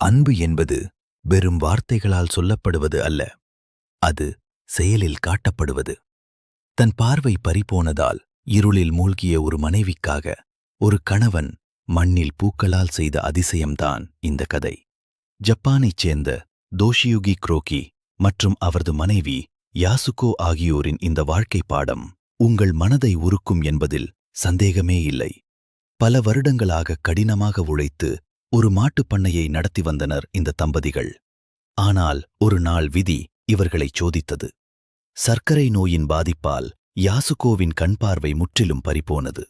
அன்பு என்பது வெறும் வார்த்தைகளால் சொல்லப்படுவது அல்ல, அது செயலில் காட்டப்படுவது. தன் பார்வை பறிபோனதால் இருளில் மூழ்கிய ஒரு மனைவிக்காக ஒரு கணவன் மண்ணில் பூக்களால் செய்த அதிசயம்தான் இந்த கதை. ஜப்பானைச் சேர்ந்த தோஷியுகி குரோகி மற்றும் அவரது மனைவி யாசுகோ ஆகியோரின் இந்த வாழ்க்கை பாடம் உங்கள் மனதை உருக்கும் என்பதில் சந்தேகமே இல்லை. பல வருடங்களாக கடினமாக உழைத்து ஒரு மாட்டுப் பண்ணையை நடத்தி வந்தனர் இந்த தம்பதிகள். ஆனால் ஒரு நாள் விதி இவர்களைச் சோதித்தது. சர்க்கரை நோயின் பாதிப்பால் யாசுகோவின் கண்பார்வை முற்றிலும் பறிபோனது.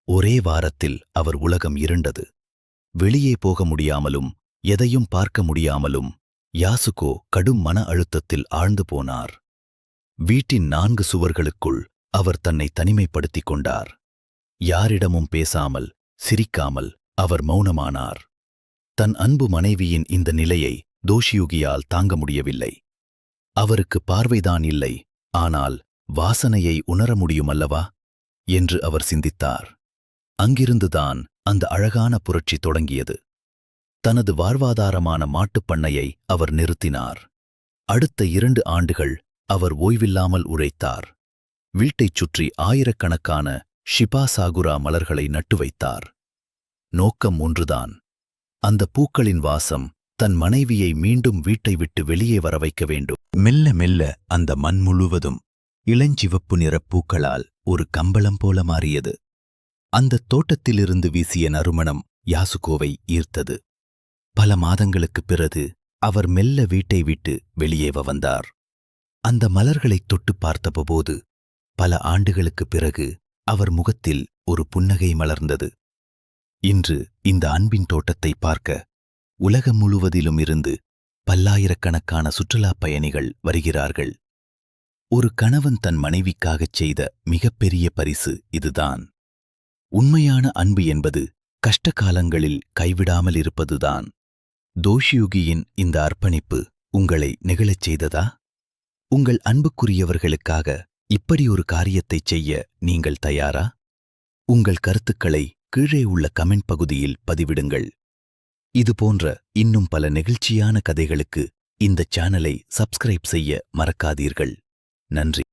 ஒரே வாரத்தில் அவர் உலகம் இருண்டது. வெளியே போக முடியாமலும் எதையும் பார்க்க முடியாமலும் யாசுகோ கடும் மன அழுத்தத்தில் ஆழ்ந்து போனார். வீட்டின் 4 சுவர்களுக்குள் அவர் தன்னை தனிமைப்படுத்திக் கொண்டார். யாரிடமும் பேசாமல், சிரிக்காமல் அவர் மௌனமானார். தன் அன்பு மனைவியின் இந்த நிலையை தோஷியுகியால் தாங்க முடியவில்லை. அவருக்கு பார்வைதான் இல்லை, ஆனால் வாசனையை உணர முடியுமல்லவா என்று அவர் சிந்தித்தார். அங்கிருந்துதான் அந்த அழகான புரட்சி தொடங்கியது. தனது வாழ்வாதாரமான மாட்டுப்பண்ணையை அவர் நிறுத்தினார். அடுத்த 2 ஆண்டுகள் அவர் ஓய்வில்லாமல் உழைத்தார். வீட்டைச் சுற்றி ஆயிரக்கணக்கான ஷிபா சாகுரா மலர்களை நட்டு வைத்தார். நோக்கம் ஒன்றுதான், அந்த பூக்களின் வாசம் தன் மனைவியை மீண்டும் வீட்டை விட்டு வெளியே வர வைக்க வேண்டும். மெல்ல மெல்ல அந்த மண் முழுவதும் இளஞ்சிவப்பு நிறப் பூக்களால் ஒரு கம்பளம் போல மாறியது. அந்த தோட்டத்திலிருந்து வீசிய நறுமணம் யாசுகோவை ஈர்த்தது. பல மாதங்களுக்குப் பிறகு அவர் மெல்ல வீட்டை விட்டு வெளியே வந்தார். அந்த மலர்களைத் தொட்டுப் பார்த்தபோது பல ஆண்டுகளுக்குப் பிறகு அவர் முகத்தில் ஒரு புன்னகை மலர்ந்தது. இன்று இந்த அன்பின் தோட்டத்தை பார்க்க உலகம் முழுவதிலும் இருந்து பல்லாயிரக்கணக்கான சுற்றுலாப் பயணிகள் வருகிறார்கள். ஒரு கணவன் தன் மனைவிக்காகச் செய்த மிகப்பெரிய பரிசு இதுதான். உண்மையான அன்பு என்பது கஷ்டகாலங்களில் கைவிடாமல் இருப்பதுதான். தோஷியுகியின் இந்த அர்ப்பணிப்பு உங்களை நெகிழச் செய்ததா? உங்கள் அன்புக்குரியவர்களுக்காக இப்படி ஒரு காரியத்தைச் செய்ய நீங்கள் தயாரா? உங்கள் கருத்துக்களை கீழே உள்ள கமெண்ட் பகுதியில் பதிவிடுங்கள். இதுபோன்ற இன்னும் பல நெகிழ்ச்சியான கதைகளுக்கு இந்த சேனலை சப்ஸ்கிரைப் செய்ய மறக்காதீர்கள். நன்றி.